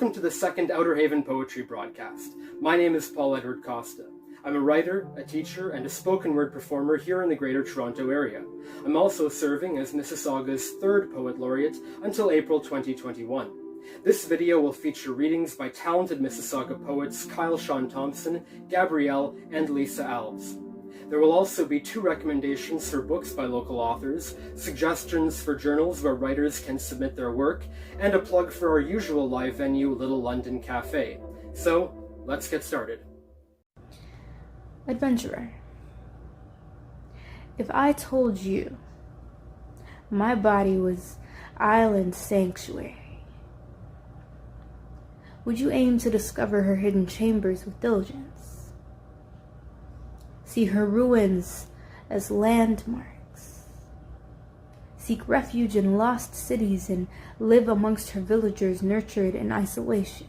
Welcome to the second Outer Haven Poetry broadcast. My name is Paul Edward Costa. I'm a writer, a teacher, and a spoken word performer here in the Greater Toronto Area. I'm also serving as Mississauga's third Poet Laureate until April 2021. This video will feature readings by talented Mississauga poets Kyle Sean Thompson, Gabrielle, and Lisa Alves. There will also be 2 recommendations for books by local authors, suggestions for journals where writers can submit their work, and a plug for our usual live venue, Little London Cafe. So, let's get started. Adventurer. If I told you my body was island sanctuary, would you aim to discover her hidden chambers with diligence? See her ruins as landmarks. Seek refuge in lost cities and live amongst her villagers nurtured in isolation.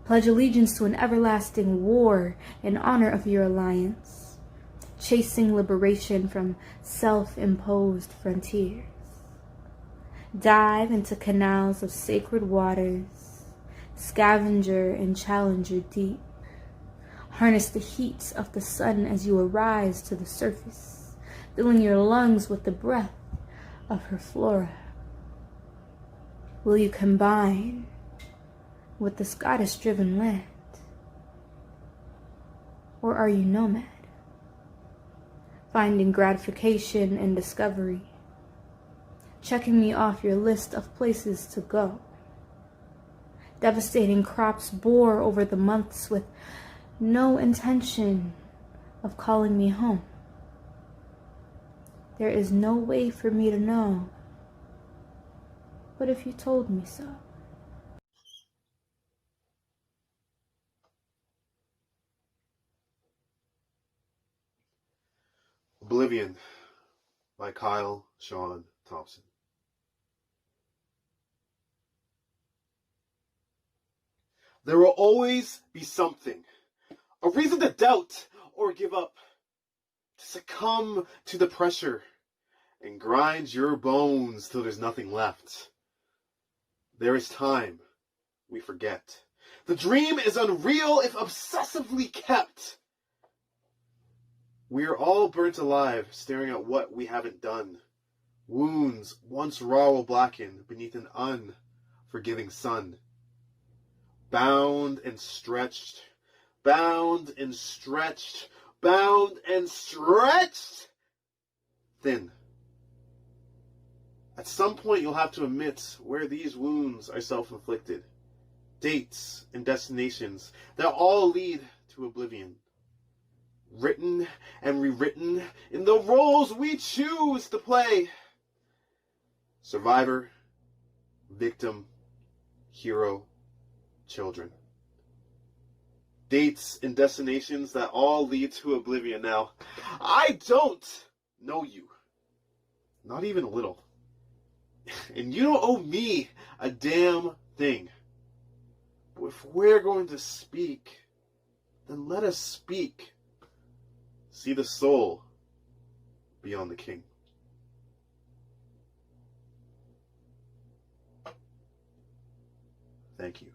Pledge allegiance to an everlasting war in honor of your alliance, chasing liberation from self-imposed frontiers. Dive into canals of sacred waters, scavenger and challenger deep. Harness the heat of the sun as you arise to the surface, filling your lungs with the breath of her flora. Will you combine with the Scottish-driven land? Or are you nomad, finding gratification in discovery, checking me off your list of places to go? Devastating crops bore over the months with no intention of calling me home. There is no way for me to know, but if you told me so. Oblivion by Kyle Sean Thompson. There will always be something, a reason to doubt or give up, to succumb to the pressure and grind your bones till there's nothing left. There is time we forget. The dream is unreal if obsessively kept. We are all burnt alive, staring at what we haven't done. Wounds once raw will blacken beneath an unforgiving sun. Bound and stretched, bound and stretched, bound and stretched thin. At some point you'll have to admit where these wounds are self-inflicted. Dates and destinations that all lead to oblivion. Written and rewritten in the roles we choose to play. Survivor, victim, hero, children. Dates and destinations that all lead to oblivion. Now, I don't know you. Not even a little. And you don't owe me a damn thing. But if we're going to speak, then let us speak. See the soul beyond the king. Thank you.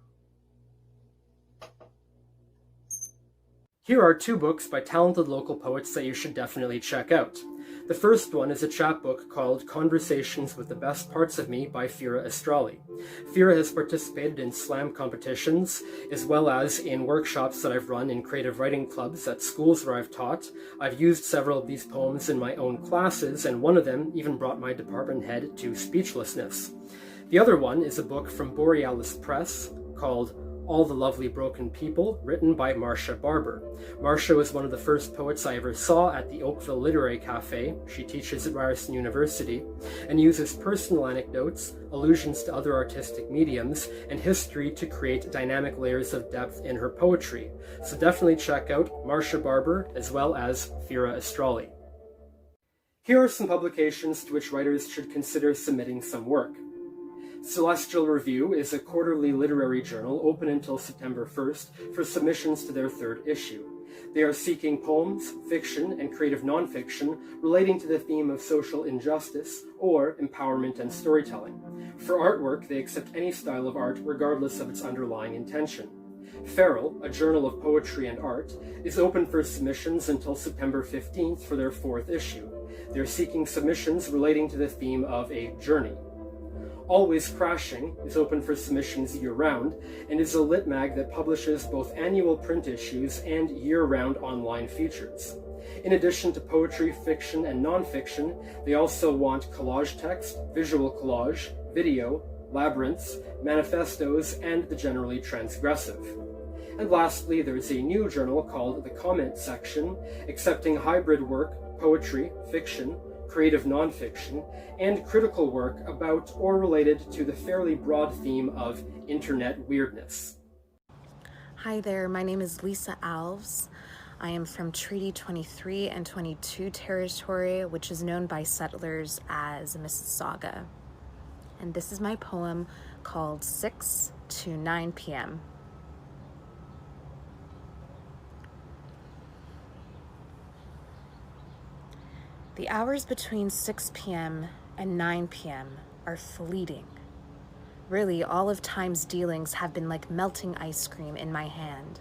Here are 2 books by talented local poets that you should definitely check out. The first one is a chapbook called Conversations with the Best Parts of Me by Fira Astrali. Fira has participated in slam competitions, as well as in workshops that I've run in creative writing clubs at schools where I've taught. I've used several of these poems in my own classes, and one of them even brought my department head to speechlessness. The other one is a book from Borealis Press called All the Lovely Broken People, written by Marsha Barber. Marsha was one of the first poets I ever saw at the Oakville Literary Cafe. She teaches at Ryerson University and uses personal anecdotes, allusions to other artistic mediums, and history to create dynamic layers of depth in her poetry. So definitely check out Marsha Barber as well as Fira Astrali. Here are some publications to which writers should consider submitting some work. Celestal Review is a quarterly literary journal open until September 1st for submissions to their 3rd issue. They are seeking poems, fiction, and creative nonfiction relating to the theme of social injustice or empowerment and storytelling. For artwork, they accept any style of art regardless of its underlying intention. Feral, a journal of poetry and art, is open for submissions until September 15th for their 4th issue. They're seeking submissions relating to the theme of a journey. Always Crashing is open for submissions year-round and is a lit mag that publishes both annual print issues and year-round online features. In addition to poetry, fiction, and nonfiction, they also want collage text, visual collage, video, labyrinths, manifestos, and the generally transgressive. And lastly, there's a new journal called The Comment Section, accepting hybrid work, poetry, fiction, creative nonfiction, and critical work about or related to the fairly broad theme of internet weirdness. Hi there, my name is Lisa Alves. I am from Treaty 23 and 22 territory, which is known by settlers as Mississauga. And this is my poem called 6 to 9 p.m. The hours between 6 p.m. and 9 p.m. are fleeting. Really, all of time's dealings have been like melting ice cream in my hand.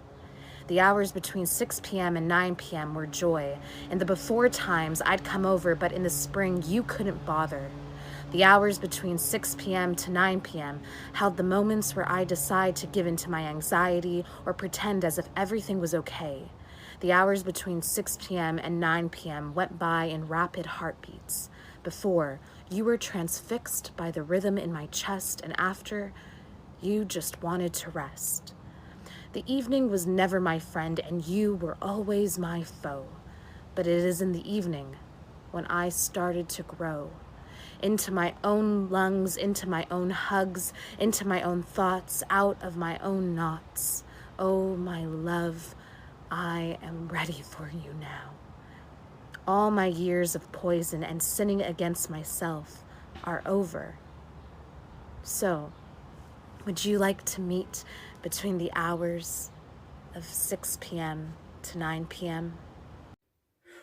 The hours between 6 p.m. and 9 p.m. were joy. In the before times, I'd come over, but in the spring, you couldn't bother. The hours between 6 p.m. to 9 p.m. held the moments where I decide to give in to my anxiety or pretend as if everything was okay. The hours between 6 p.m. and 9 p.m. went by in rapid heartbeats. Before, you were transfixed by the rhythm in my chest, and after, you just wanted to rest. The evening was never my friend, and you were always my foe. But it is in the evening when I started to grow. Into my own lungs, into my own hugs, into my own thoughts, out of my own knots. Oh, my love, I am ready for you now. All my years of poison and sinning against myself are over. So, would you like to meet between the hours of 6 p.m. to 9 p.m.?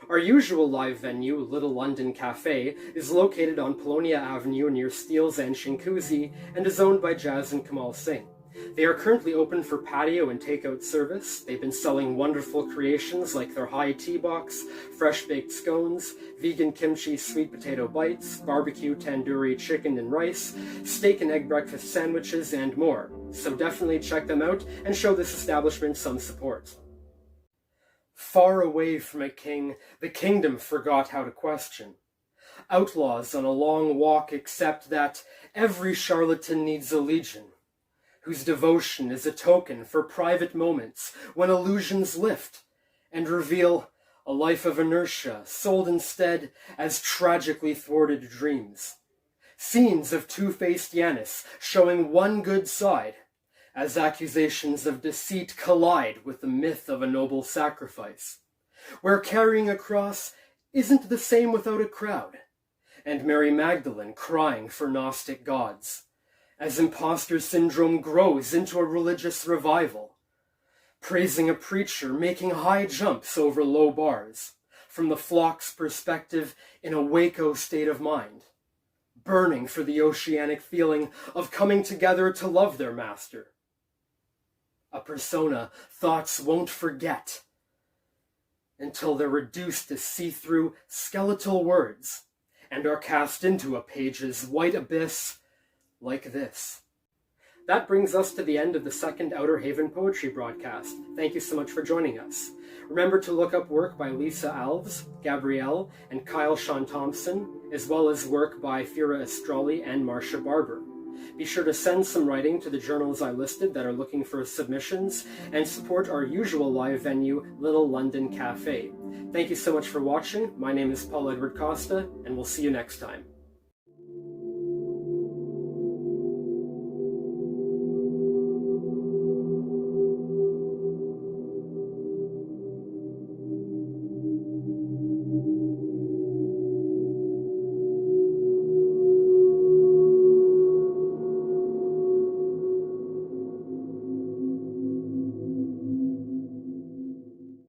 Our usual live venue, Little London Cafe, is located on Polonia Avenue near Steeles and Shinkuzi and is owned by Jazz and Kamal Singh. They are currently open for patio and takeout service. They've been selling wonderful creations like their high tea box, fresh baked scones, vegan kimchi sweet potato bites, barbecue tandoori chicken and rice, steak and egg breakfast sandwiches, and more. So definitely check them out and show this establishment some support. Far away from a king, the kingdom forgot how to question. Outlaws on a long walk accept that every charlatan needs a legion, whose devotion is a token for private moments when illusions lift and reveal a life of inertia sold instead as tragically thwarted dreams. Scenes of two-faced Yanis showing one good side as accusations of deceit collide with the myth of a noble sacrifice, where carrying a cross isn't the same without a crowd, and Mary Magdalene crying for Gnostic gods, as imposter syndrome grows into a religious revival, praising a preacher making high jumps over low bars, from the flock's perspective in a Waco state of mind, burning for the oceanic feeling of coming together to love their master. A persona thoughts won't forget until they're reduced to see-through skeletal words and are cast into a page's white abyss like this. That brings us to the end of the second Outer Haven Poetry broadcast. Thank you so much for joining us. Remember to look up work by Lisa Alves, Gabrielle, and Kyle Sean Thompson, as well as work by Fira Astrali and Marsha Barber. Be sure to send some writing to the journals I listed that are looking for submissions, and support our usual live venue, Little London Cafe. Thank you so much for watching. My name is Paul Edward Costa, and we'll see you next time.